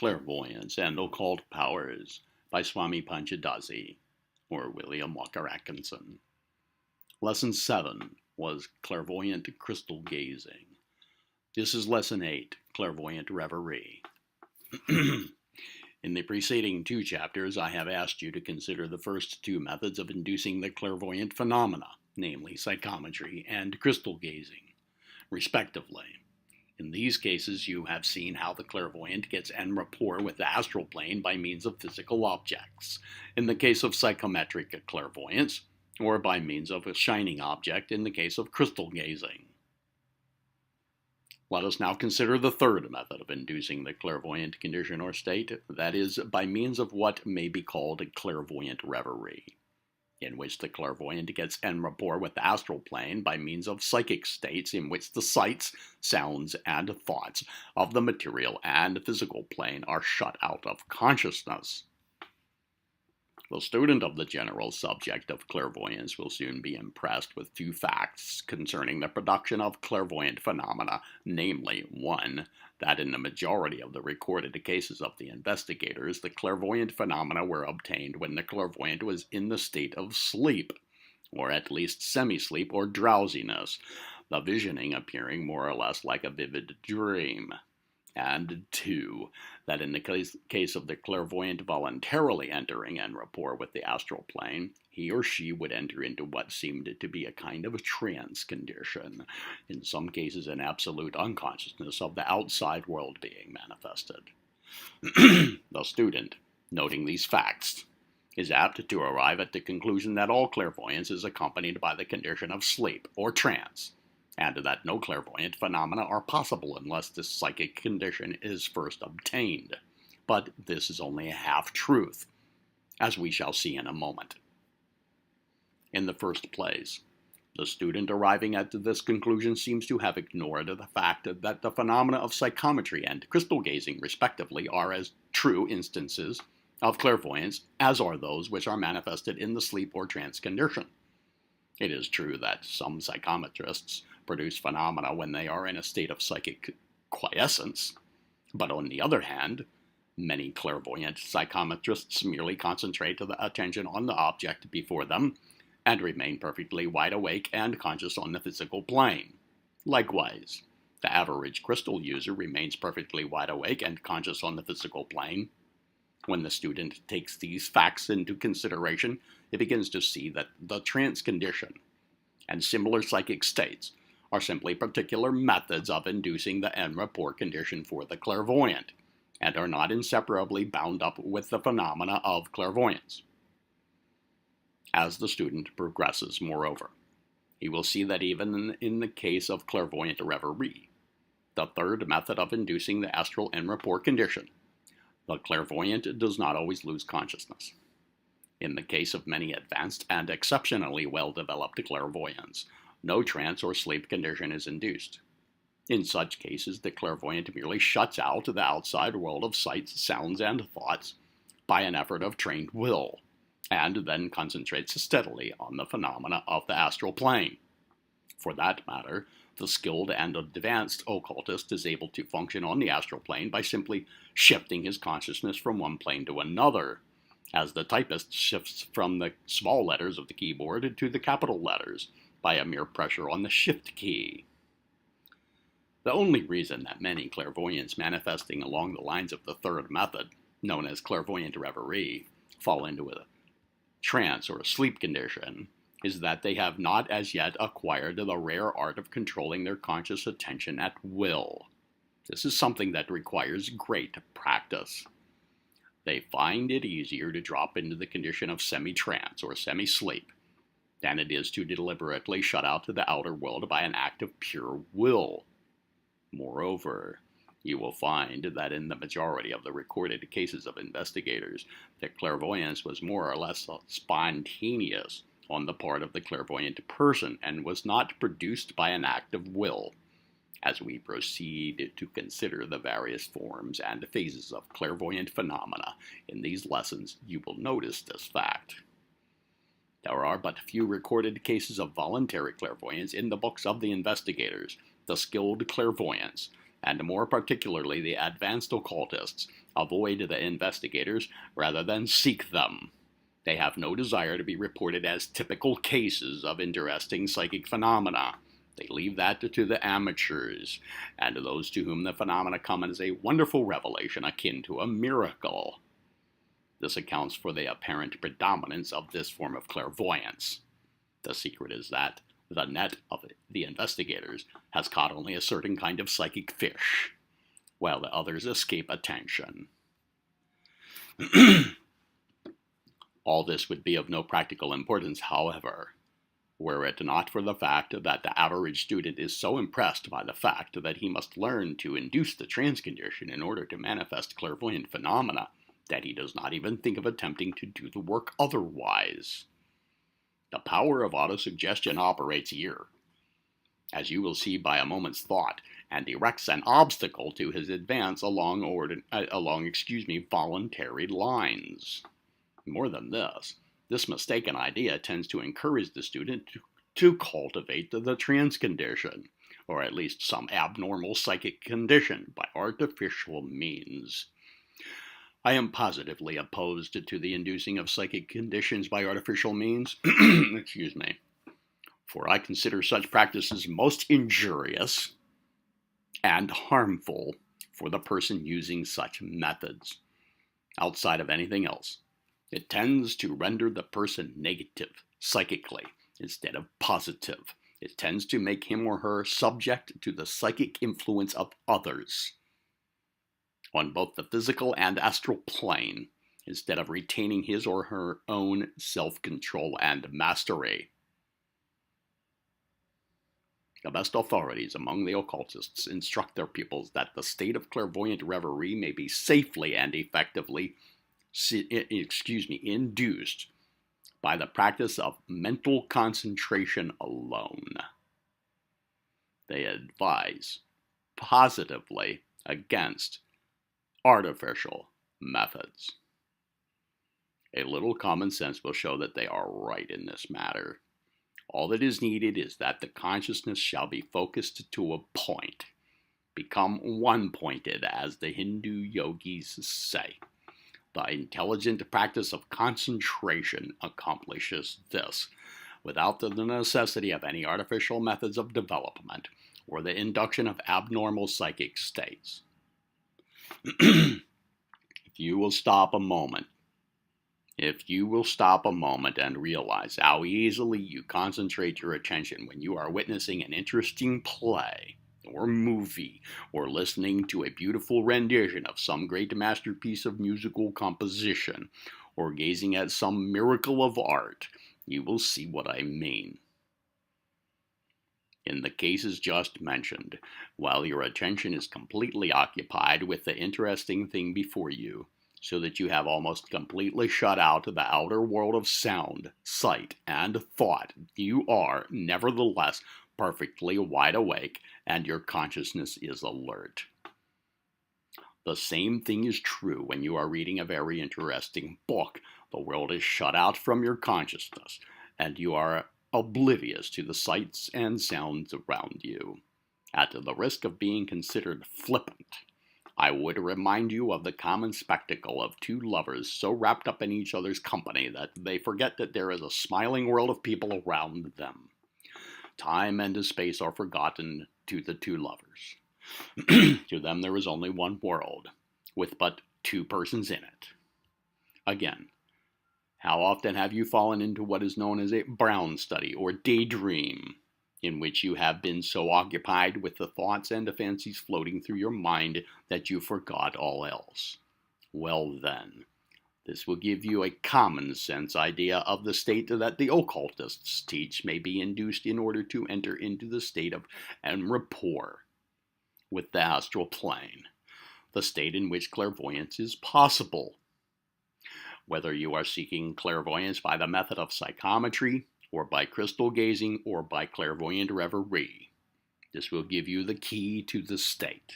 Clairvoyance and Occult Powers by Swami Panchadasi, or William Walker Atkinson. Lesson 7 was Clairvoyant Crystal Gazing. This is Lesson 8, Clairvoyant Reverie. In the preceding 2 chapters, I have asked you to consider the first 2 methods of inducing the clairvoyant phenomena, namely psychometry and crystal gazing, respectively. In these cases, you have seen how the clairvoyant gets en rapport with the astral plane by means of physical objects, in the case of psychometric clairvoyance, or by means of a shining object in the case of crystal gazing. Let us now consider the third method of inducing the clairvoyant condition or state, that is, by means of what may be called a clairvoyant reverie, in which the clairvoyant gets en rapport with the astral plane by means of psychic states in which the sights, sounds, and thoughts of the material and physical plane are shut out of consciousness. The student of the general subject of clairvoyance will soon be impressed with 2 facts concerning the production of clairvoyant phenomena, namely, 1, that in the majority of the recorded cases of the investigators, the clairvoyant phenomena were obtained when the clairvoyant was in the state of sleep, or at least semi-sleep or drowsiness, the visioning appearing more or less like a vivid dream. And 2, that in the case of the clairvoyant voluntarily entering en rapport with the astral plane, he or she would enter into what seemed to be a kind of trance condition, in some cases an absolute unconsciousness of the outside world being manifested. The student, noting these facts, is apt to arrive at the conclusion that all clairvoyance is accompanied by the condition of sleep or trance, and that no clairvoyant phenomena are possible unless this psychic condition is first obtained. But this is only a half-truth, as we shall see in a moment. In the first place, the student arriving at this conclusion seems to have ignored the fact that the phenomena of psychometry and crystal gazing, respectively, are as true instances of clairvoyance as are those which are manifested in the sleep or trance condition. It is true that some psychometrists produce phenomena when they are in a state of psychic quiescence, but on the other hand, many clairvoyant psychometrists merely concentrate the attention on the object before them and remain perfectly wide awake and conscious on the physical plane. Likewise, the average crystal user remains perfectly wide awake and conscious on the physical plane. When the student takes these facts into consideration, he begins to see that the trance condition and similar psychic states are simply particular methods of inducing the en rapport condition for the clairvoyant, and are not inseparably bound up with the phenomena of clairvoyance. As the student progresses, moreover, he will see that even in the case of clairvoyant reverie, the third method of inducing the astral en rapport condition, the clairvoyant does not always lose consciousness. In the case of many advanced and exceptionally well-developed clairvoyants, no trance or sleep condition is induced. In such cases, the clairvoyant merely shuts out the outside world of sights, sounds, and thoughts by an effort of trained will, and then concentrates steadily on the phenomena of the astral plane. For that matter, the skilled and advanced occultist is able to function on the astral plane by simply shifting his consciousness from one plane to another, as the typist shifts from the small letters of the keyboard to the capital letters by a mere pressure on the shift key. The only reason that many clairvoyants manifesting along the lines of the third method, known as clairvoyant reverie, fall into a trance or a sleep condition is that they have not as yet acquired the rare art of controlling their conscious attention at will. This is something that requires great practice. They find it easier to drop into the condition of semi-trance or semi-sleep than it is to deliberately shut out to the outer world by an act of pure will. Moreover, you will find that in the majority of the recorded cases of investigators, the clairvoyance was more or less spontaneous on the part of the clairvoyant person and was not produced by an act of will. As we proceed to consider the various forms and phases of clairvoyant phenomena in these lessons, you will notice this fact. There are but few recorded cases of voluntary clairvoyance in the books of the investigators, the skilled clairvoyants, and more particularly the advanced occultists, avoid the investigators rather than seek them. They have no desire to be reported as typical cases of interesting psychic phenomena. They leave that to the amateurs, and to those to whom the phenomena come as a wonderful revelation akin to a miracle. This accounts for the apparent predominance of this form of clairvoyance. The secret is that the net of the investigators has caught only a certain kind of psychic fish, while the others escape attention. All this would be of no practical importance, however, were it not for the fact that the average student is so impressed by the fact that he must learn to induce the trance condition in order to manifest clairvoyant phenomena that he does not even think of attempting to do the work otherwise. The power of autosuggestion operates here, as you will see by a moment's thought, and erects an obstacle to his advance along voluntary lines. More than this mistaken idea tends to encourage the student to cultivate the trance condition, or at least some abnormal psychic condition, by artificial means. I am positively opposed to the inducing of psychic conditions by artificial means, for I consider such practices most injurious and harmful for the person using such methods. Outside of anything else, it tends to render the person negative psychically instead of positive. It tends to make him or her subject to the psychic influence of others on both the physical and astral plane, instead of retaining his or her own self-control and mastery. The best authorities among the occultists instruct their pupils that the state of clairvoyant reverie may be safely and effectively induced by the practice of mental concentration alone. They advise positively against artificial methods. A little common sense will show that they are right in this matter. All that is needed is that the consciousness shall be focused to a point, become one-pointed, as the Hindu yogis say. The intelligent practice of concentration accomplishes this, without the necessity of any artificial methods of development or the induction of abnormal psychic states. If you will stop a moment and realize how easily you concentrate your attention when you are witnessing an interesting play or movie, or listening to a beautiful rendition of some great masterpiece of musical composition, or gazing at some miracle of art, you will see what I mean. In the cases just mentioned, while your attention is completely occupied with the interesting thing before you, so that you have almost completely shut out the outer world of sound, sight, and thought, you are, nevertheless, perfectly wide awake, and your consciousness is alert. The same thing is true when you are reading a very interesting book. The world is shut out from your consciousness, and you are oblivious to the sights and sounds around you. At the risk of being considered flippant, I would remind you of the common spectacle of two lovers so wrapped up in each other's company that they forget that there is a smiling world of people around them. Time and space are forgotten to the two lovers. To them there is only one world, with but two persons in it. Again, how often have you fallen into what is known as a brown study or daydream, in which you have been so occupied with the thoughts and fancies floating through your mind that you forgot all else? Well then, this will give you a common sense idea of the state that the occultists teach may be induced in order to enter into the state of en rapport with the astral plane, the state in which clairvoyance is possible. Whether you are seeking clairvoyance by the method of psychometry, or by crystal gazing, or by clairvoyant reverie, this will give you the key to the state.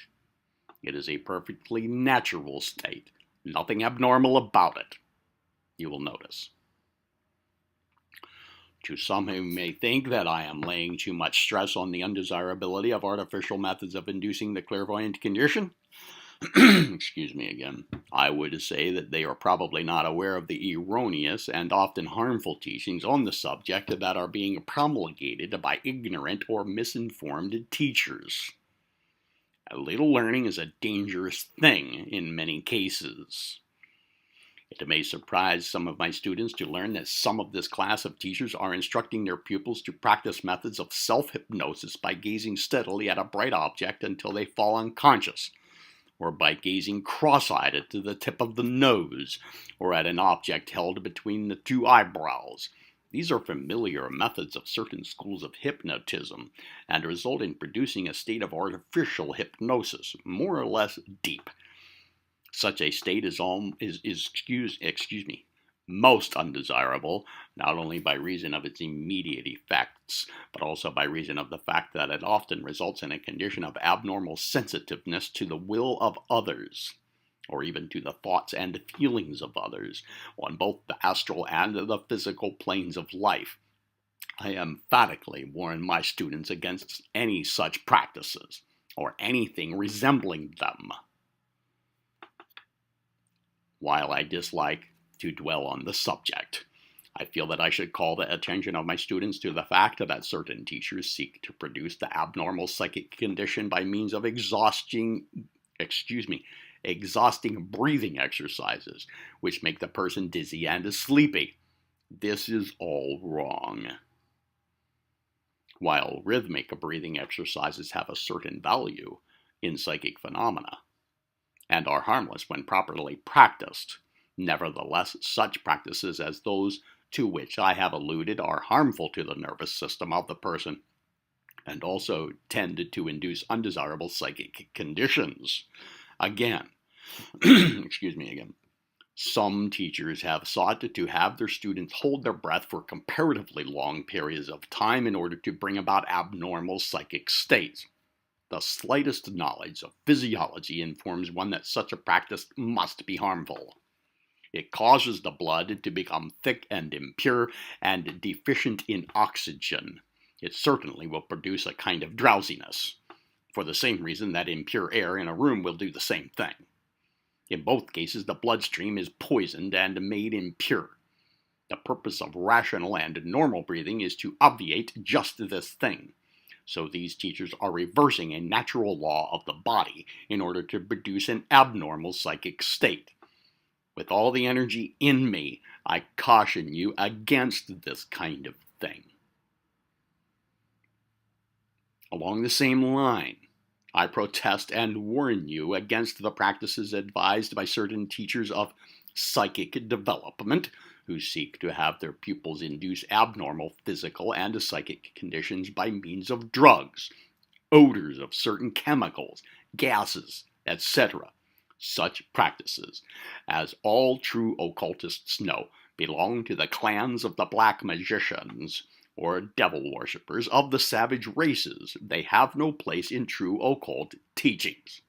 It is a perfectly natural state, nothing abnormal about it, you will notice. To some who may think that I am laying too much stress on the undesirability of artificial methods of inducing the clairvoyant condition, excuse me again, I would say that they are probably not aware of the erroneous and often harmful teachings on the subject that are being promulgated by ignorant or misinformed teachers. A little learning is a dangerous thing in many cases. It may surprise some of my students to learn that some of this class of teachers are instructing their pupils to practice methods of self-hypnosis by gazing steadily at a bright object until they fall unconscious, or by gazing cross-eyed at the tip of the nose, or at an object held between the two eyebrows. These are familiar methods of certain schools of hypnotism, and result in producing a state of artificial hypnosis, more or less deep. Such a state is most undesirable, not only by reason of its immediate effects, but also by reason of the fact that it often results in a condition of abnormal sensitiveness to the will of others, or even to the thoughts and feelings of others, on both the astral and the physical planes of life. I emphatically warn my students against any such practices, or anything resembling them. While I dislike to dwell on the subject, I feel that I should call the attention of my students to the fact that certain teachers seek to produce the abnormal psychic condition by means of exhausting breathing exercises, which make the person dizzy and sleepy. This is all wrong. While rhythmic breathing exercises have a certain value in psychic phenomena, and are harmless when properly practiced, nevertheless, such practices as those to which I have alluded are harmful to the nervous system of the person, and also tend to induce undesirable psychic conditions. Again, some teachers have sought to have their students hold their breath for comparatively long periods of time in order to bring about abnormal psychic states. The slightest knowledge of physiology informs one that such a practice must be harmful. It causes the blood to become thick and impure and deficient in oxygen. It certainly will produce a kind of drowsiness, for the same reason that impure air in a room will do the same thing. In both cases, the bloodstream is poisoned and made impure. The purpose of rational and normal breathing is to obviate just this thing. So these teachers are reversing a natural law of the body in order to produce an abnormal psychic state. With all the energy in me, I caution you against this kind of thing. Along the same line, I protest and warn you against the practices advised by certain teachers of psychic development who seek to have their pupils induce abnormal physical and psychic conditions by means of drugs, odors of certain chemicals, gases, etc. Such practices, as all true occultists know, belong to the clans of the black magicians, or devil worshippers of the savage races. They have no place in true occult teachings.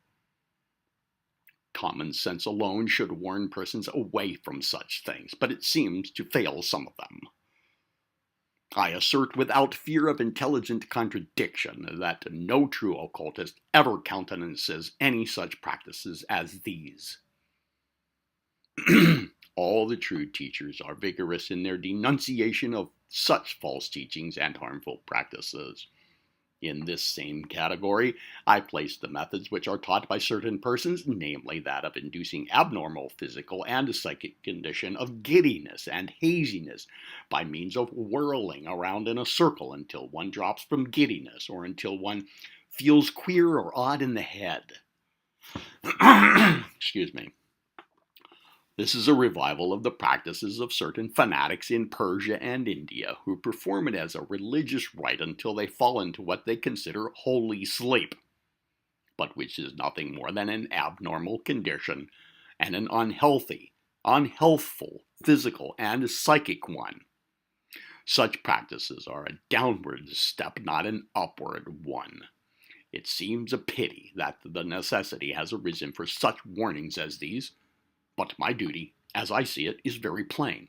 Common sense alone should warn persons away from such things, but it seems to fail some of them. I assert without fear of intelligent contradiction that no true occultist ever countenances any such practices as these. All the true teachers are vigorous in their denunciation of such false teachings and harmful practices. In this same category, I place the methods which are taught by certain persons, namely that of inducing abnormal physical and psychic condition of giddiness and haziness by means of whirling around in a circle until one drops from giddiness or until one feels queer or odd in the head. This is a revival of the practices of certain fanatics in Persia and India who perform it as a religious rite until they fall into what they consider holy sleep, but which is nothing more than an abnormal condition and an unhealthful physical and psychic one. Such practices are a downward step, not an upward one. It seems a pity that the necessity has arisen for such warnings as these, but my duty, as I see it, is very plain.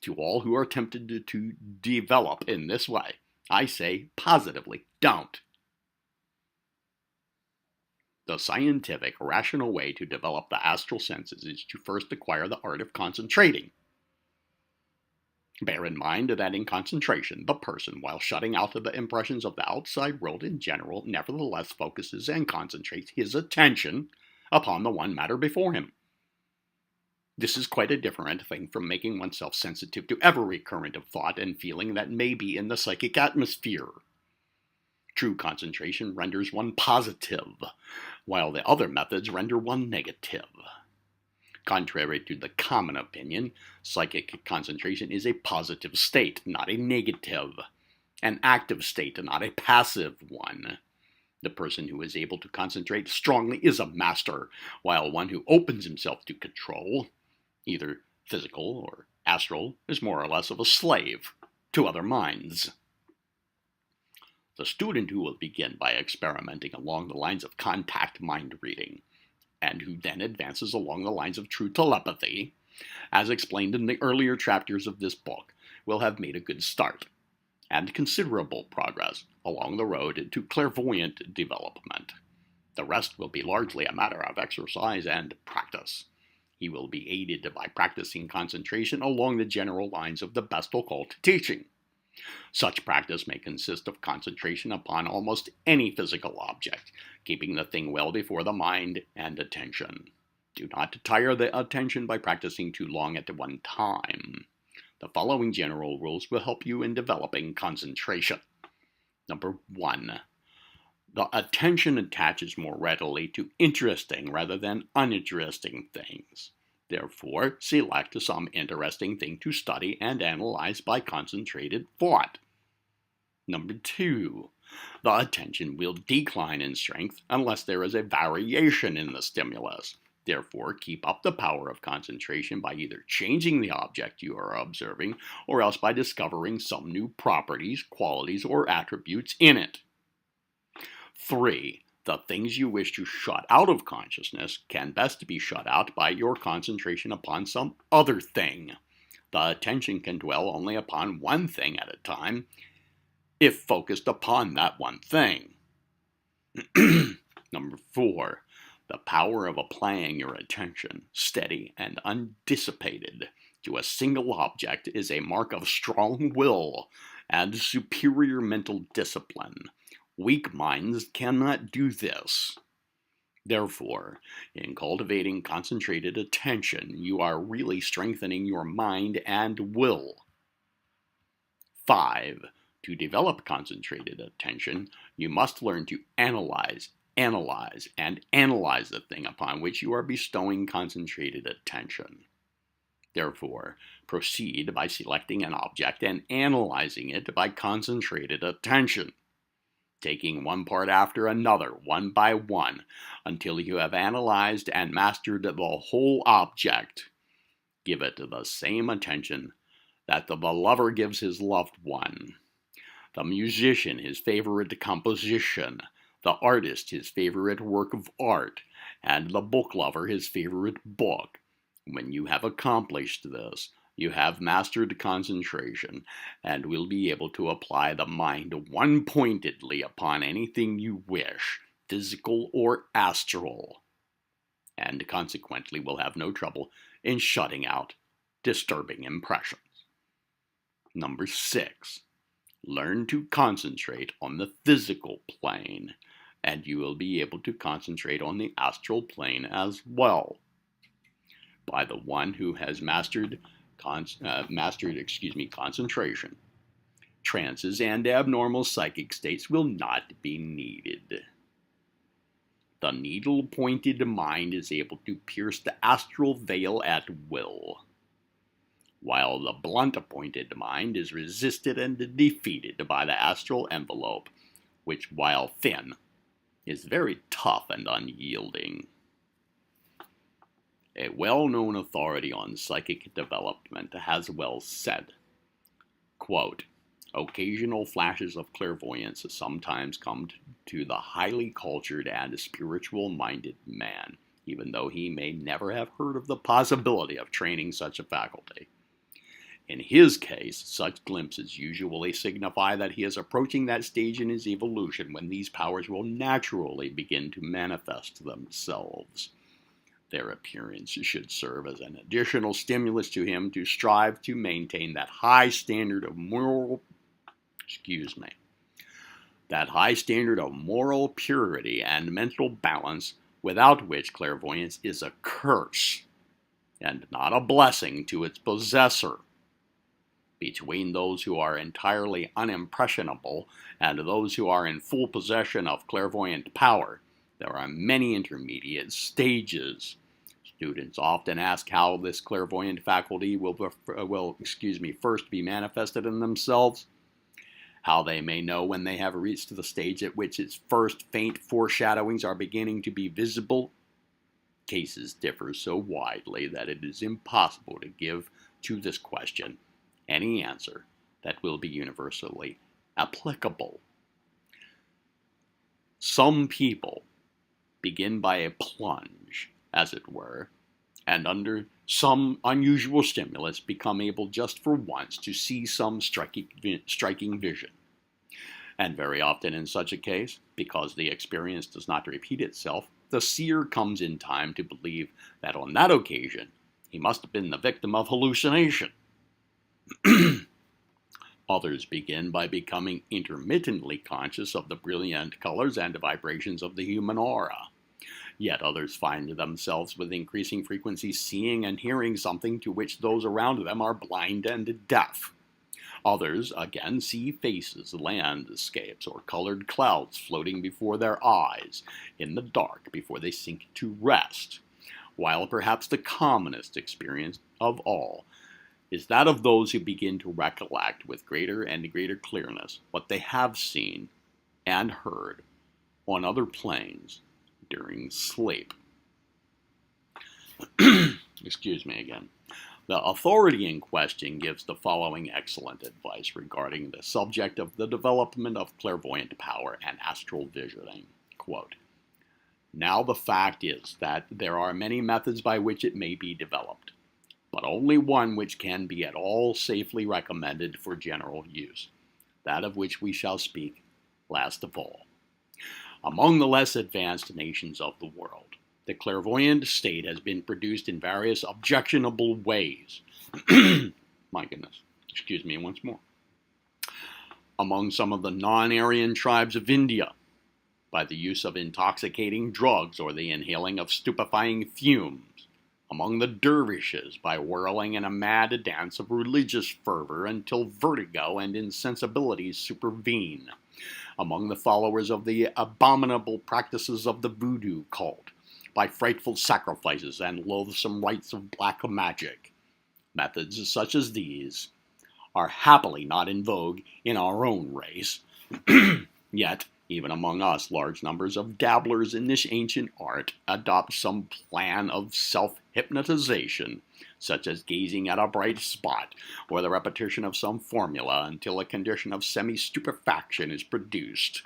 To all who are tempted to develop in this way, I say positively, don't. The scientific, rational way to develop the astral senses is to first acquire the art of concentrating. Bear in mind that in concentration, the person, while shutting out the impressions of the outside world in general, nevertheless focuses and concentrates his attention upon the one matter before him. This is quite a different thing from making oneself sensitive to every current of thought and feeling that may be in the psychic atmosphere. True concentration renders one positive, while the other methods render one negative. Contrary to the common opinion, psychic concentration is a positive state, not a negative. An active state, not a passive one. The person who is able to concentrate strongly is a master, while one who opens himself to control, either physical or astral, is more or less of a slave to other minds. The student who will begin by experimenting along the lines of contact mind reading, and who then advances along the lines of true telepathy, as explained in the earlier chapters of this book, will have made a good start, and considerable progress along the road to clairvoyant development. The rest will be largely a matter of exercise and practice. He will be aided by practicing concentration along the general lines of the best occult teaching. Such practice may consist of concentration upon almost any physical object, keeping the thing well before the mind and attention. Do not tire the attention by practicing too long at one time. The following general rules will help you in developing concentration. Number 1. The attention attaches more readily to interesting rather than uninteresting things. Therefore, select some interesting thing to study and analyze by concentrated thought. Number 2. The attention will decline in strength unless there is a variation in the stimulus. Therefore, keep up the power of concentration by either changing the object you are observing or else by discovering some new properties, qualities, or attributes in it. 3. The things you wish to shut out of consciousness can best be shut out by your concentration upon some other thing. The attention can dwell only upon one thing at a time, if focused upon that one thing. Number 4. The power of applying your attention, steady and undissipated, to a single object is a mark of strong will and superior mental discipline. Weak minds cannot do this. Therefore, in cultivating concentrated attention, you are really strengthening your mind and will. 5. To develop concentrated attention, you must learn to analyze the thing upon which you are bestowing concentrated attention. Therefore, proceed by selecting an object and analyzing it by concentrated attention, taking one part after another, one by one, until you have analyzed and mastered the whole object. Give it the same attention that the lover gives his loved one, the musician his favorite composition, the artist his favorite work of art, and the book lover his favorite book. When you have accomplished this, you have mastered concentration, and will be able to apply the mind one-pointedly upon anything you wish, physical or astral, and consequently will have no trouble in shutting out disturbing impressions. Number 6. Learn to concentrate on the physical plane, and you will be able to concentrate on the astral plane as well. By the one who has mastered concentration, trances and abnormal psychic states will not be needed. The needle-pointed mind is able to pierce the astral veil at will, while the blunt-pointed mind is resisted and defeated by the astral envelope, which, while thin, is very tough and unyielding. A well-known authority on psychic development has well said, quote, "Occasional flashes of clairvoyance sometimes come to the highly cultured and spiritual-minded man, even though he may never have heard of the possibility of training such a faculty. In his case, such glimpses usually signify that he is approaching that stage in his evolution when these powers will naturally begin to manifest themselves. Their appearance should serve as an additional stimulus to him to strive to maintain that high standard of moral purity and mental balance, without which clairvoyance is a curse and not a blessing to its possessor. Between those who are entirely unimpressionable and those who are in full possession of clairvoyant power, there are many intermediate stages. Students often ask how this clairvoyant faculty will first be manifested in themselves, how they may know when they have reached the stage at which its first faint foreshadowings are beginning to be visible. Cases differ so widely that it is impossible to give to this question any answer that will be universally applicable. Some people begin by a plunge, as it were, and under some unusual stimulus become able just for once to see some striking vision. And very often in such a case, because the experience does not repeat itself, the seer comes in time to believe that on that occasion he must have been the victim of hallucination. Others begin by becoming intermittently conscious of the brilliant colors and vibrations of the human aura. Yet others find themselves with increasing frequency seeing and hearing something to which those around them are blind and deaf. Others, again, see faces, landscapes, or colored clouds floating before their eyes in the dark before they sink to rest, while perhaps the commonest experience of all is that of those who begin to recollect with greater and greater clearness what they have seen and heard on other planes during sleep. Excuse me again. The authority in question gives the following excellent advice regarding the subject of the development of clairvoyant power and astral visioning. Quote, "Now the fact is that there are many methods by which it may be developed, but only one which can be at all safely recommended for general use, that of which we shall speak last of all. Among the less advanced nations of the world, the clairvoyant state has been produced in various objectionable ways." My goodness, excuse me once more. Among some of the non-Aryan tribes of India, by the use of intoxicating drugs or the inhaling of stupefying fumes. Among the dervishes, by whirling in a mad dance of religious fervor until vertigo and insensibilities supervene. Among the followers of the abominable practices of the voodoo cult, by frightful sacrifices and loathsome rites of black magic. Methods such as these are happily not in vogue in our own race. Yet, even among us, large numbers of dabblers in this ancient art adopt some plan of self-hypnotization, such as gazing at a bright spot or the repetition of some formula until a condition of semi-stupefaction is produced,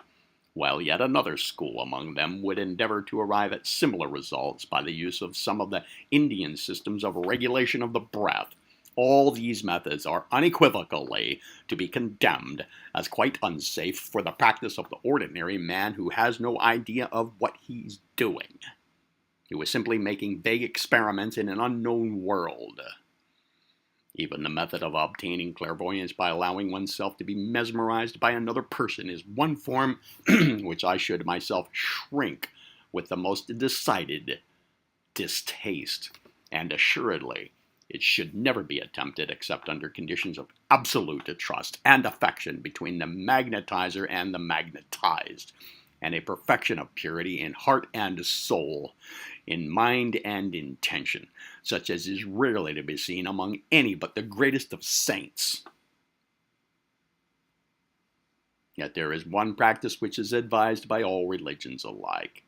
while yet another school among them would endeavor to arrive at similar results by the use of some of the Indian systems of regulation of the breath. All these methods are unequivocally to be condemned as quite unsafe for the practice of the ordinary man who has no idea of what he's doing, who is simply making vague experiments in an unknown world. Even the method of obtaining clairvoyance by allowing oneself to be mesmerized by another person is one form which I should myself shrink with the most decided distaste, and assuredly it should never be attempted except under conditions of absolute trust and affection between the magnetizer and the magnetized, and a perfection of purity in heart and soul, in mind and intention, such as is rarely to be seen among any but the greatest of saints. Yet there is one practice which is advised by all religions alike,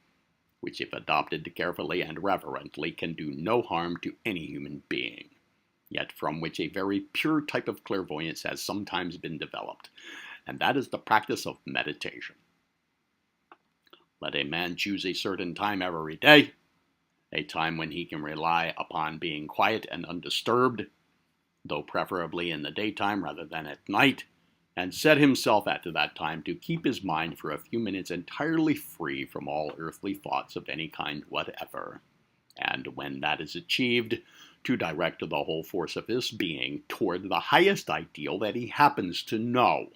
which if adopted carefully and reverently can do no harm to any human being, yet from which a very pure type of clairvoyance has sometimes been developed, and that is the practice of meditation. Let a man choose a certain time every day, a time when he can rely upon being quiet and undisturbed, though preferably in the daytime rather than at night, and set himself at that time to keep his mind for a few minutes entirely free from all earthly thoughts of any kind whatever, and when that is achieved, to direct the whole force of his being toward the highest ideal that he happens to know.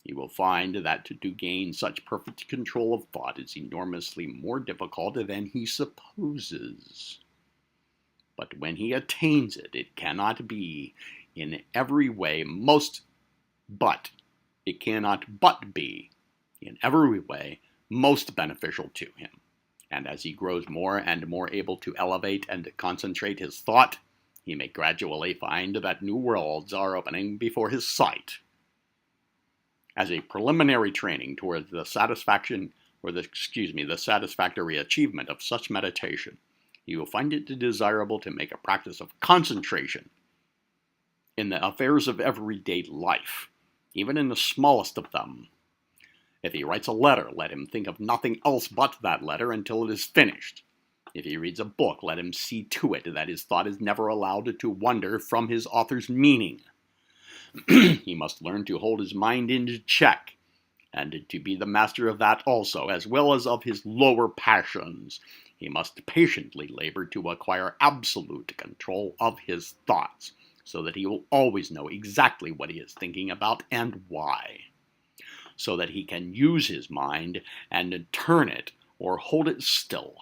He will find that to gain such perfect control of thought is enormously more difficult than he supposes. But when he attains it, it cannot be in every way most beneficial to him. And as he grows more and more able to elevate and concentrate his thought, he may gradually find that new worlds are opening before his sight. As a preliminary training towards the satisfactory achievement of such meditation, he will find it desirable to make a practice of concentration in the affairs of everyday life, even in the smallest of them. If he writes a letter, let him think of nothing else but that letter until it is finished. If he reads a book, let him see to it that his thought is never allowed to wander from his author's meaning. He must learn to hold his mind in check, and to be the master of that also, as well as of his lower passions. He must patiently labor to acquire absolute control of his thoughts, so that he will always know exactly what he is thinking about and why, so that he can use his mind and turn it or hold it still,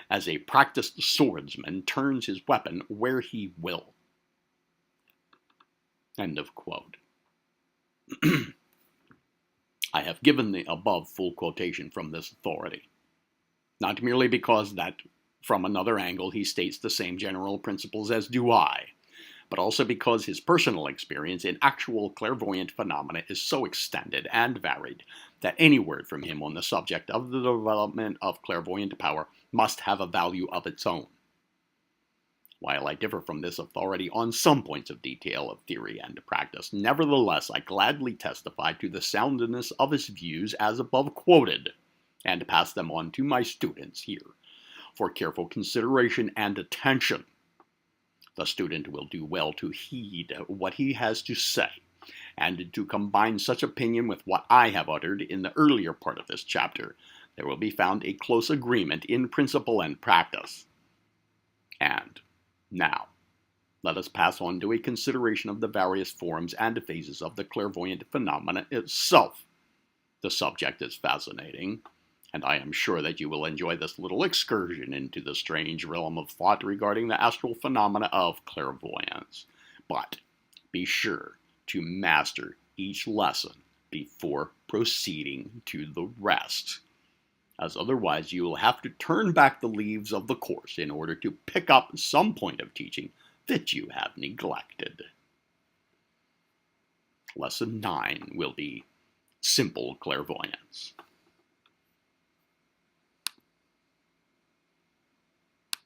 as a practiced swordsman turns his weapon where he will. End of quote. I have given the above full quotation from this authority, not merely because that from another angle he states the same general principles as do I, but also because his personal experience in actual clairvoyant phenomena is so extended and varied that any word from him on the subject of the development of clairvoyant power must have a value of its own. While I differ from this authority on some points of detail of theory and practice, nevertheless I gladly testify to the soundness of his views as above quoted, and pass them on to my students here for careful consideration and attention. The student will do well to heed what he has to say, and to combine such opinion with what I have uttered in the earlier part of this chapter. There will be found a close agreement in principle and practice. And now, let us pass on to a consideration of the various forms and phases of the clairvoyant phenomena itself. The subject is fascinating, and I am sure that you will enjoy this little excursion into the strange realm of thought regarding the astral phenomena of clairvoyance. But be sure to master each lesson before proceeding to the rest, as otherwise you will have to turn back the leaves of the course in order to pick up some point of teaching that you have neglected. Lesson 9 will be simple clairvoyance.